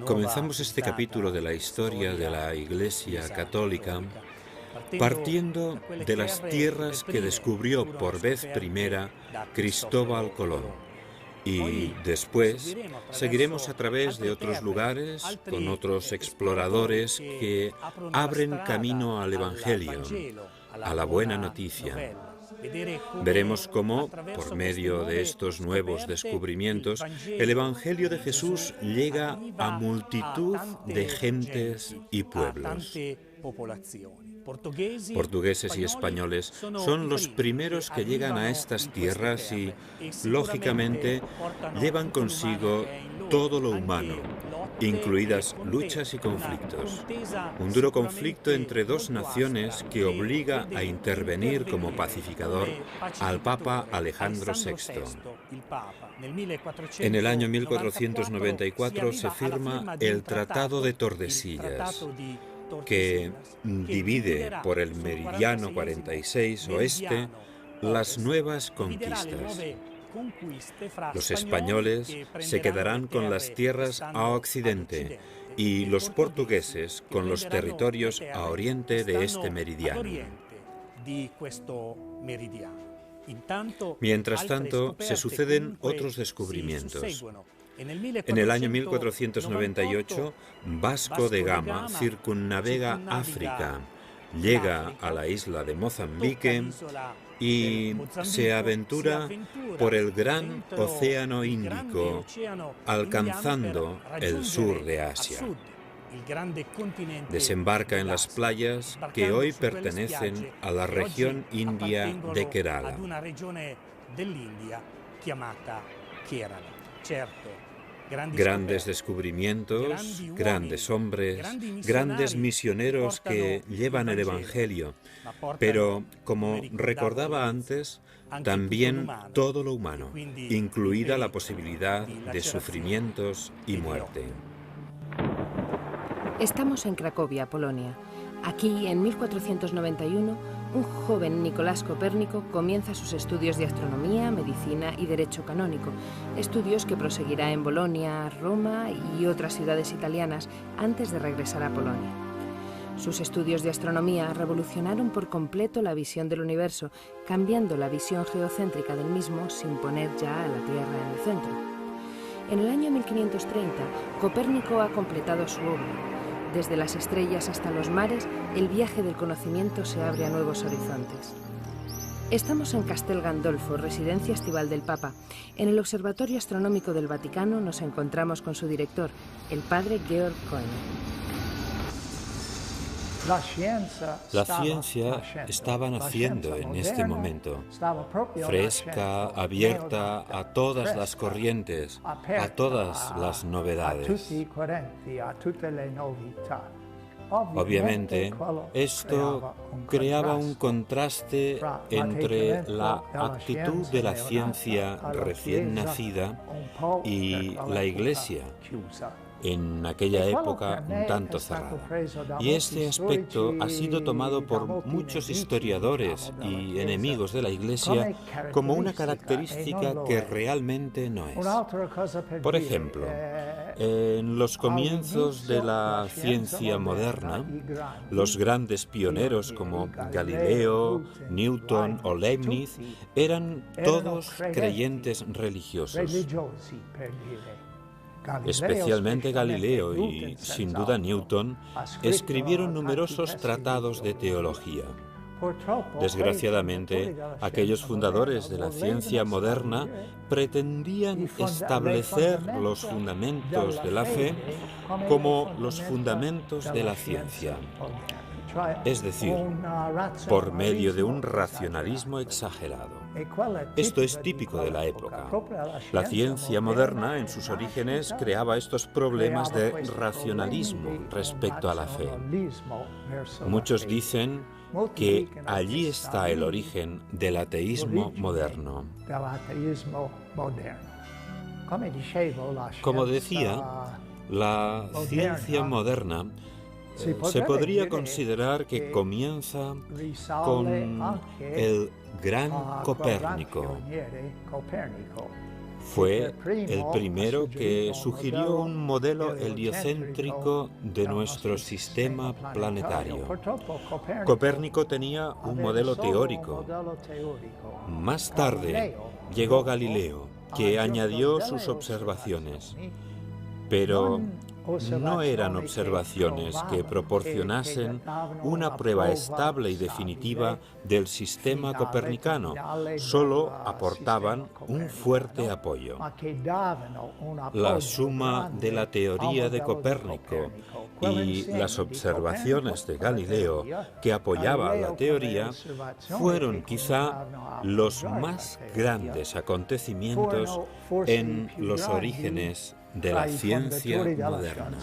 Comenzamos este capítulo de la historia de la Iglesia Católica partiendo de las tierras que descubrió por vez primera Cristóbal Colón. Y después seguiremos a través de otros lugares con otros exploradores que abren camino al Evangelio, a la buena noticia. Veremos cómo, por medio de estos nuevos descubrimientos, el Evangelio de Jesús llega a multitud de gentes y pueblos. Portugueses y españoles son los primeros que llegan a estas tierras y, lógicamente, llevan consigo todo lo humano, incluidas luchas y conflictos. Un duro conflicto entre dos naciones que obliga a intervenir como pacificador al Papa Alejandro VI. En el año 1494 se firma el Tratado de Tordesillas, que divide por el meridiano 46 oeste las nuevas conquistas. Los españoles se quedarán con las tierras a occidente y los portugueses con los territorios a oriente de este meridiano. Mientras tanto, se suceden otros descubrimientos. En el año 1498, Vasco de Gama circunnavega África, llega a la isla de Mozambique y se aventura por el gran océano Índico, alcanzando el sur de Asia. Desembarca en las playas que hoy pertenecen a la región india de Kerala. Grandes descubrimientos, grandes hombres, grandes misioneros que llevan el Evangelio, pero, como recordaba antes, también todo lo humano, incluida la posibilidad de sufrimientos y muerte. Estamos en Cracovia, Polonia. Aquí, en 1491, un joven Nicolás Copérnico comienza sus estudios de astronomía, medicina y derecho canónico, estudios que proseguirá en Bolonia, Roma y otras ciudades italianas antes de regresar a Polonia. Sus estudios de astronomía revolucionaron por completo la visión del universo, cambiando la visión geocéntrica del mismo sin poner ya a la Tierra en el centro. En el año 1530, Copérnico ha completado su obra. Desde las estrellas hasta los mares, el viaje del conocimiento se abre a nuevos horizontes. Estamos en Castel Gandolfo, residencia estival del Papa. En el Observatorio Astronómico del Vaticano nos encontramos con su director, el padre Georg Cohen. La ciencia estaba naciendo en este momento, fresca, abierta a todas las corrientes, a todas las novedades. Obviamente, esto creaba un contraste entre la actitud de la ciencia recién nacida y la Iglesia, en aquella época un tanto cerrada. Y este aspecto ha sido tomado por muchos historiadores y enemigos de la Iglesia como una característica que realmente no es. Por ejemplo, en los comienzos de la ciencia moderna, los grandes pioneros como Galileo, Newton o Leibniz eran todos creyentes religiosos. Especialmente Galileo y, sin duda, Newton escribieron numerosos tratados de teología. Desgraciadamente, aquellos fundadores de la ciencia moderna pretendían establecer los fundamentos de la fe como los fundamentos de la ciencia. Es decir, por medio de un racionalismo exagerado. Esto es típico de la época. La ciencia moderna, en sus orígenes, creaba estos problemas de racionalismo respecto a la fe. Muchos dicen que allí está el origen del ateísmo moderno. Como decía, la ciencia moderna se podría considerar que comienza con el gran Copérnico. Fue el primero que sugirió un modelo heliocéntrico de nuestro sistema planetario. Copérnico tenía un modelo teórico. Más tarde llegó Galileo, que añadió sus observaciones, pero no eran observaciones que proporcionasen una prueba estable y definitiva del sistema copernicano, solo aportaban un fuerte apoyo. La suma de la teoría de Copérnico y las observaciones de Galileo, que apoyaba la teoría, fueron quizá los más grandes acontecimientos en los orígenes de la ciencia moderna.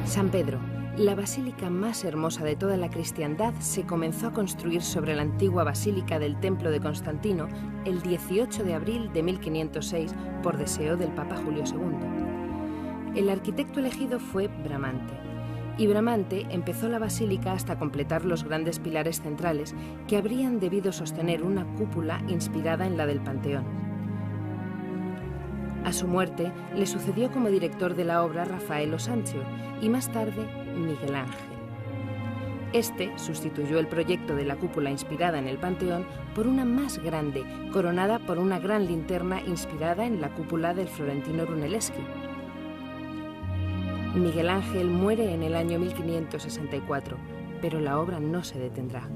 San Pedro, la basílica más hermosa de toda la cristiandad, se comenzó a construir sobre la antigua basílica del Templo de Constantino el 18 de abril de 1506 por deseo del Papa Julio II. El arquitecto elegido fue Bramante, y Bramante empezó la basílica hasta completar los grandes pilares centrales que habrían debido sostener una cúpula inspirada en la del Panteón. A su muerte le sucedió como director de la obra Raffaello Sanzio y más tarde Miguel Ángel. Este sustituyó el proyecto de la cúpula inspirada en el Panteón por una más grande, coronada por una gran linterna inspirada en la cúpula del florentino Brunelleschi. Miguel Ángel muere en el año 1564, pero la obra no se detendrá.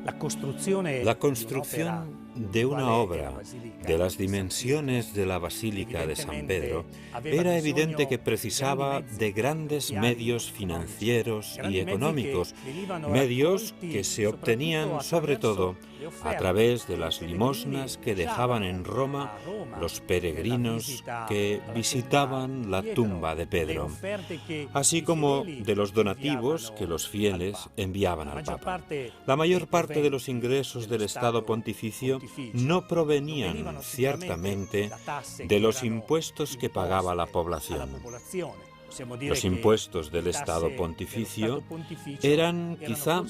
La construcción de una obra de las dimensiones de la Basílica de San Pedro era evidente que precisaba de grandes medios financieros y económicos, medios que se obtenían sobre todo a través de las limosnas que dejaban en Roma los peregrinos que visitaban la tumba de Pedro, así como de los donativos que los fieles enviaban al Papa. La mayor parte de los ingresos del Estado Pontificio no provenían ciertamente de los impuestos que pagaba la población. Los impuestos del Estado Pontificio eran quizá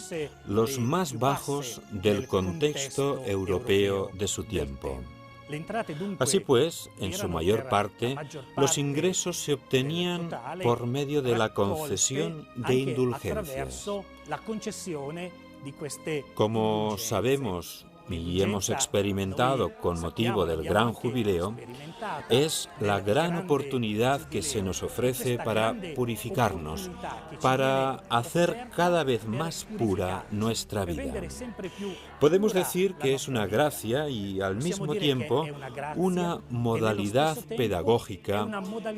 los más bajos del contexto europeo de su tiempo. Así pues, en su mayor parte, los ingresos se obtenían por medio de la concesión de indulgencias. Como sabemos y hemos experimentado con motivo del Gran Jubileo, es la gran oportunidad que se nos ofrece para purificarnos, para hacer cada vez más pura nuestra vida. Podemos decir que es una gracia y al mismo tiempo una modalidad pedagógica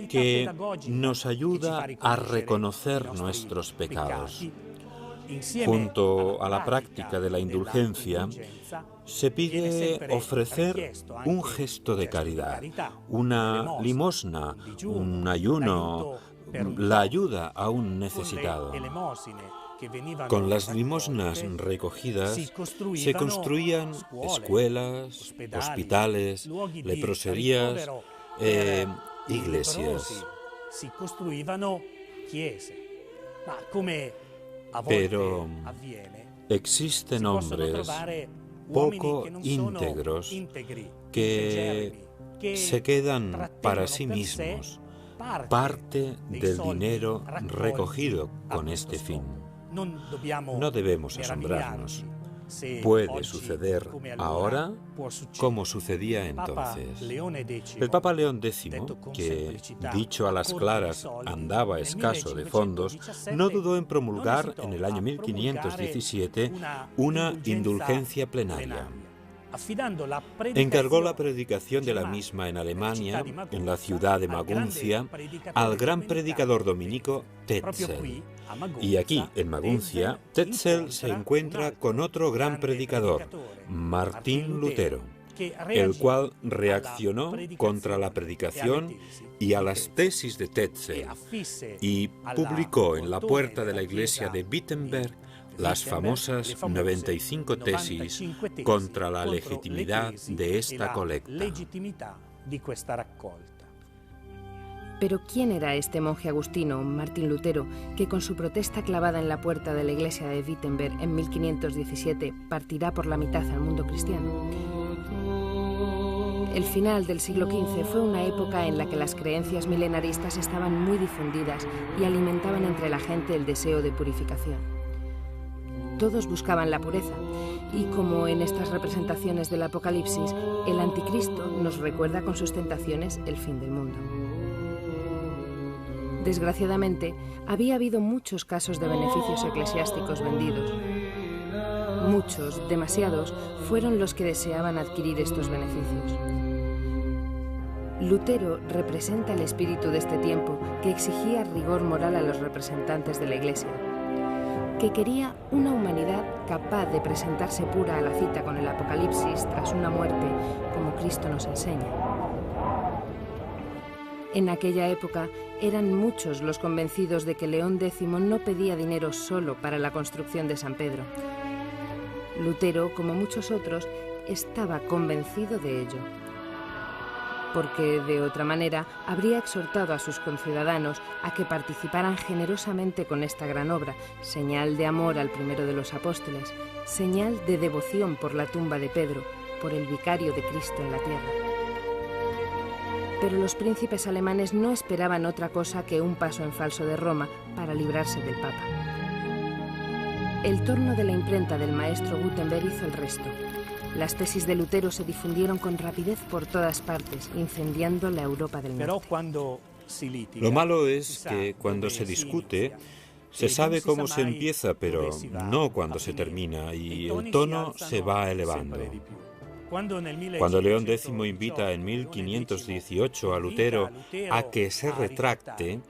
que nos ayuda a reconocer nuestros pecados. Junto a la práctica de la indulgencia, se pide ofrecer un gesto de caridad, una limosna, un ayuno, la ayuda a un necesitado. Con las limosnas recogidas se construían escuelas, hospitales, leproserías, iglesias. Pero existen hombres poco íntegros que se quedan para sí mismos parte del dinero recogido con este fin. No debemos asombrarnos. Puede suceder ahora como sucedía entonces. El Papa León X, que, dicho a las claras, andaba escaso de fondos, no dudó en promulgar en el año 1517 una indulgencia plenaria. Encargó la predicación de la misma en Alemania, en la ciudad de Maguncia, al gran predicador dominico Tetzel. Y aquí, en Maguncia, Tetzel se encuentra con otro gran predicador, Martín Lutero, el cual reaccionó contra la predicación y a las tesis de Tetzel y publicó en la puerta de la iglesia de Wittenberg las famosas 95 tesis contra la legitimidad de esta colecta. Pero ¿quién era este monje agustino, Martín Lutero, que con su protesta clavada en la puerta de la iglesia de Wittenberg en 1517 partirá por la mitad al mundo cristiano? El final del siglo XV fue una época en la que las creencias milenaristas estaban muy difundidas y alimentaban entre la gente el deseo de purificación. Todos buscaban la pureza, y como en estas representaciones del Apocalipsis, el Anticristo nos recuerda con sus tentaciones el fin del mundo. Desgraciadamente, había habido muchos casos de beneficios eclesiásticos vendidos. Muchos, demasiados, fueron los que deseaban adquirir estos beneficios. Lutero representa el espíritu de este tiempo que exigía rigor moral a los representantes de la Iglesia, que quería una humanidad capaz de presentarse pura a la cita con el Apocalipsis tras una muerte, como Cristo nos enseña. En aquella época eran muchos los convencidos de que León X no pedía dinero solo para la construcción de San Pedro. Lutero, como muchos otros, estaba convencido de ello, porque de otra manera habría exhortado a sus conciudadanos a que participaran generosamente con esta gran obra, señal de amor al primero de los apóstoles, señal de devoción por la tumba de Pedro, por el vicario de Cristo en la tierra. Pero los príncipes alemanes no esperaban otra cosa que un paso en falso de Roma para librarse del Papa. El torno de la imprenta del maestro Gutenberg hizo el resto. Las tesis de Lutero se difundieron con rapidez por todas partes, incendiando la Europa del Norte. Lo malo es que cuando se discute, se sabe cómo se empieza, pero no cuando se termina, y el tono se va elevando. Cuando León X invita en 1518 a Lutero a que se retracte,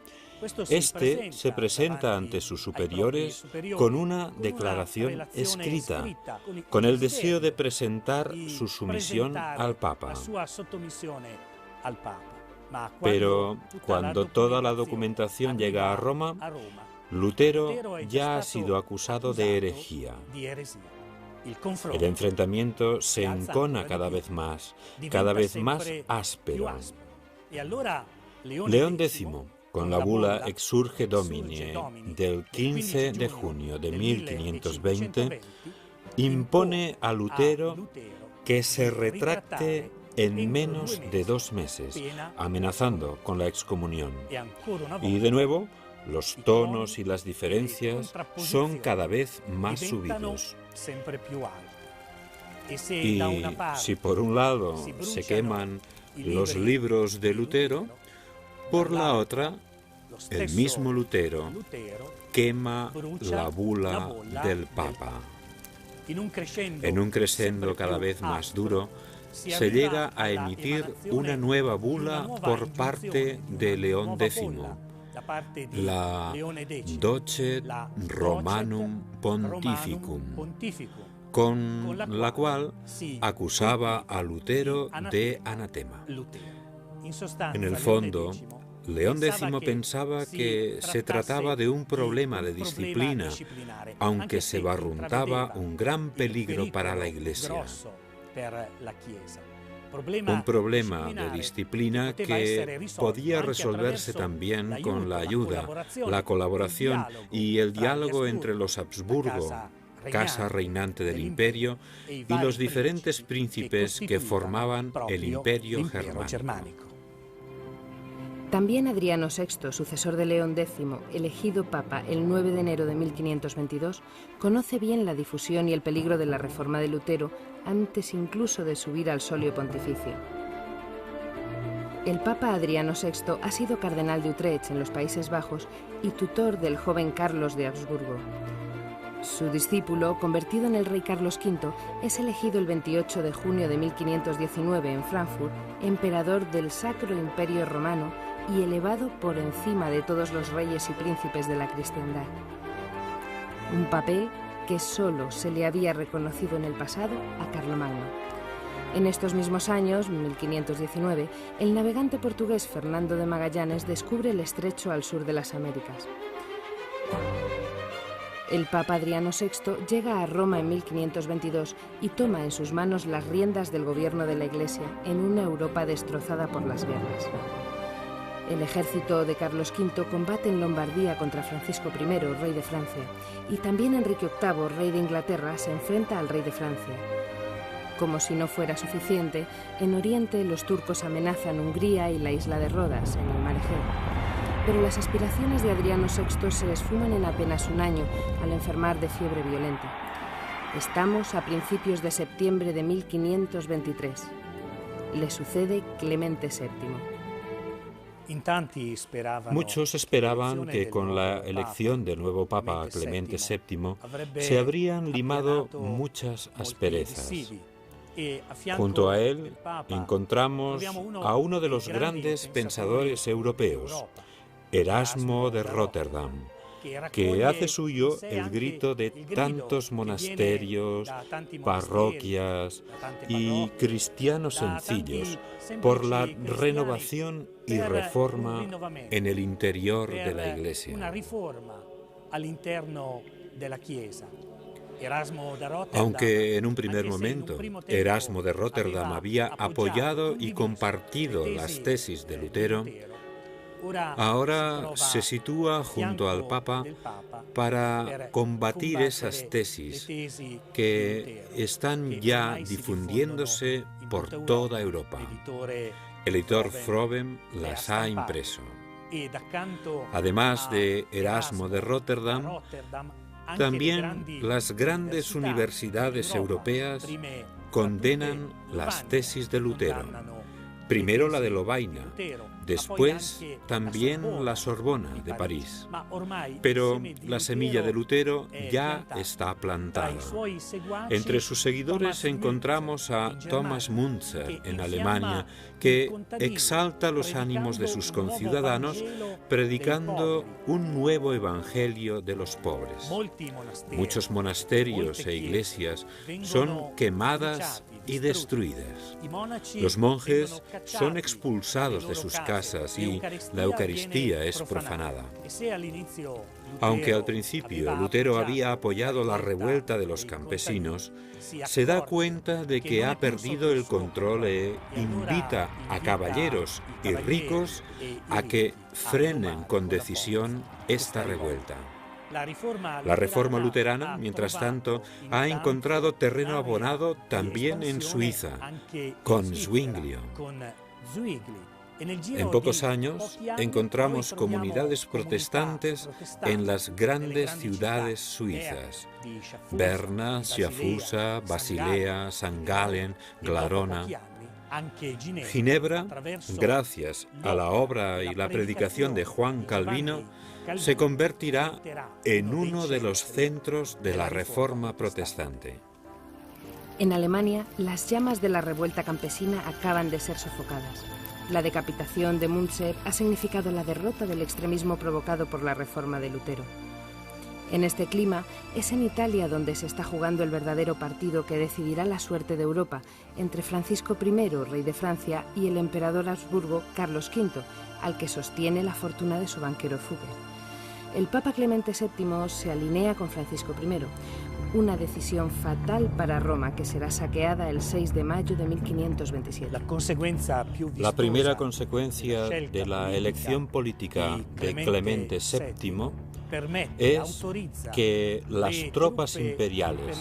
este se presenta ante sus superiores con una declaración escrita, con el deseo de presentar su sumisión al Papa. Pero cuando toda la documentación llega a Roma, Lutero ya ha sido acusado de herejía. El enfrentamiento se encona cada vez más áspero. León X, con la bula Exsurge Domine del 15 de junio de 1520, impone a Lutero que se retracte en menos de 2 meses, amenazando con la excomunión. Y de nuevo, los tonos y las diferencias son cada vez más subidos. Y si por un lado se queman los libros de Lutero, por la otra, el mismo Lutero quema la bula del Papa. En un crescendo cada vez más duro, se llega a emitir una nueva bula por parte de León X, la Docet Romanum Pontificum, con la cual acusaba a Lutero de anatema. En el fondo, León X pensaba que se trataba de un problema de disciplina, aunque se barruntaba un gran peligro para la Iglesia. Un problema de disciplina que podía resolverse también con la ayuda, la colaboración y el diálogo entre los Habsburgo, casa reinante del imperio, y los diferentes príncipes que formaban el imperio germánico. También Adriano VI, sucesor de León X, elegido papa el 9 de enero de 1522, conoce bien la difusión y el peligro de la reforma de Lutero antes incluso de subir al solio pontificio. El papa Adriano VI ha sido cardenal de Utrecht en los Países Bajos y tutor del joven Carlos de Habsburgo. Su discípulo, convertido en el rey Carlos V, es elegido el 28 de junio de 1519 en Frankfurt, emperador del Sacro Imperio Romano y elevado por encima de todos los reyes y príncipes de la cristiandad. Un papel que solo se le había reconocido en el pasado a Carlomagno. En estos mismos años, 1519, el navegante portugués Fernando de Magallanes descubre el estrecho al sur de las Américas. El Papa Adriano VI llega a Roma en 1522 y toma en sus manos las riendas del gobierno de la Iglesia en una Europa destrozada por las guerras. El ejército de Carlos V combate en Lombardía contra Francisco I, rey de Francia, y también Enrique VIII, rey de Inglaterra, se enfrenta al rey de Francia. Como si no fuera suficiente, en Oriente los turcos amenazan Hungría y la isla de Rodas, en el mar Egeo. Pero las aspiraciones de Adriano VI se esfuman en apenas un año al enfermar de fiebre violenta. Estamos a principios de septiembre de 1523. Le sucede Clemente VII. Muchos esperaban que con la elección del nuevo Papa Clemente VII se habrían limado muchas asperezas. Junto a él encontramos a uno de los grandes pensadores europeos, Erasmo de Róterdam, que hace suyo el grito de tantos monasterios, parroquias y cristianos sencillos por la renovación y reforma en el interior de la Iglesia. Aunque en un primer momento Erasmo de Róterdam había apoyado y compartido las tesis de Lutero, ahora se sitúa junto al Papa para combatir esas tesis que están ya difundiéndose por toda Europa. El editor Froben las ha impreso. Además de Erasmo de Róterdam, también las grandes universidades europeas condenan las tesis de Lutero. Primero la de Lovaina, después también la Sorbona de París. Pero la semilla de Lutero ya está plantada. Entre sus seguidores encontramos a Thomas Müntzer en Alemania, que exalta los ánimos de sus conciudadanos predicando un nuevo evangelio de los pobres. Muchos monasterios e iglesias son quemadas y destruidas. Los monjes son expulsados de sus casas y la Eucaristía es profanada. Aunque al principio Lutero había apoyado la revuelta de los campesinos, se da cuenta de que ha perdido el control e invita a caballeros y ricos a que frenen con decisión esta revuelta. La reforma luterana, mientras tanto, ha encontrado terreno abonado también en Suiza, con Zwinglio. En pocos años encontramos comunidades protestantes en las grandes ciudades suizas: Berna, Schaffhausen, Basilea, St. Gallen, Glarona. Ginebra, gracias a la obra y la predicación de Juan Calvino, se convertirá en uno de los centros de la Reforma protestante. En Alemania, las llamas de la revuelta campesina acaban de ser sofocadas. La decapitación de Müntzer ha significado la derrota del extremismo provocado por la reforma de Lutero. En este clima, es en Italia donde se está jugando el verdadero partido que decidirá la suerte de Europa entre Francisco I, rey de Francia, y el emperador Habsburgo Carlos V, al que sostiene la fortuna de su banquero Fugger. El Papa Clemente VII se alinea con Francisco I, una decisión fatal para Roma que será saqueada el 6 de mayo de 1527. La primera consecuencia de la elección política de Clemente VII es que las tropas imperiales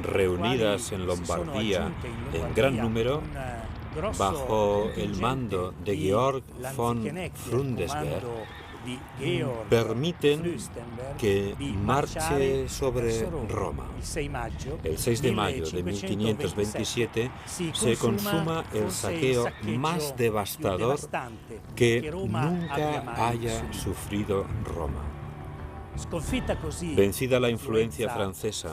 reunidas en Lombardía en gran número, bajo el mando de Georg von Frundesberg, permiten que marche sobre Roma. El 6 de mayo de 1527 se consuma el saqueo más devastador que nunca haya sufrido Roma. Vencida la influencia francesa,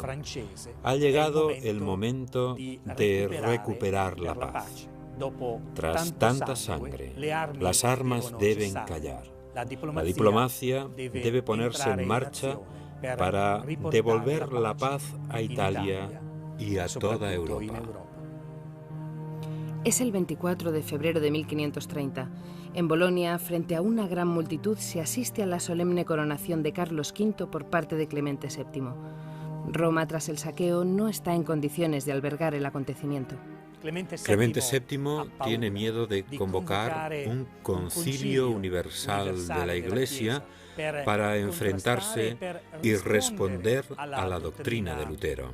ha llegado el momento de recuperar la paz. Tras tanta sangre, las armas deben callar. La diplomacia debe ponerse en marcha para devolver la paz a Italia y a toda Europa. Es el 24 de febrero de 1530. En Bolonia, frente a una gran multitud, se asiste a la solemne coronación de Carlos V por parte de Clemente VII. Roma, tras el saqueo, no está en condiciones de albergar el acontecimiento. Clemente VII tiene miedo de convocar un concilio universal de la Iglesia para enfrentarse y responder a la doctrina de Lutero.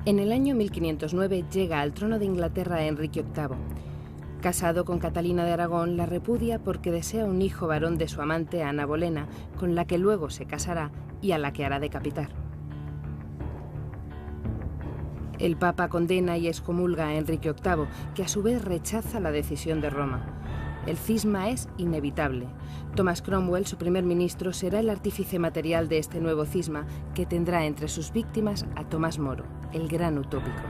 En el año 1509 llega al trono de Inglaterra Enrique VIII. Casado con Catalina de Aragón, la repudia porque desea un hijo varón de su amante Ana Bolena, con la que luego se casará y a la que hará decapitar. El Papa condena y excomulga a Enrique VIII, que a su vez rechaza la decisión de Roma. El cisma es inevitable. Thomas Cromwell, su primer ministro, será el artífice material de este nuevo cisma, que tendrá entre sus víctimas a Tomás Moro, el gran utópico.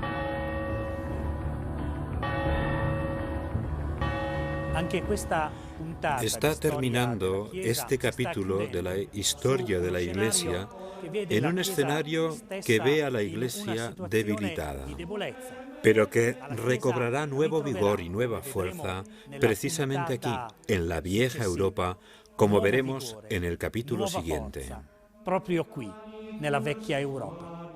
Está terminando este capítulo de la historia de la Iglesia en un escenario que ve a la Iglesia debilitada, pero que recobrará nuevo vigor y nueva fuerza precisamente aquí, en la vieja Europa, como veremos en el capítulo siguiente. Proprio qui, nella vecchia Europa.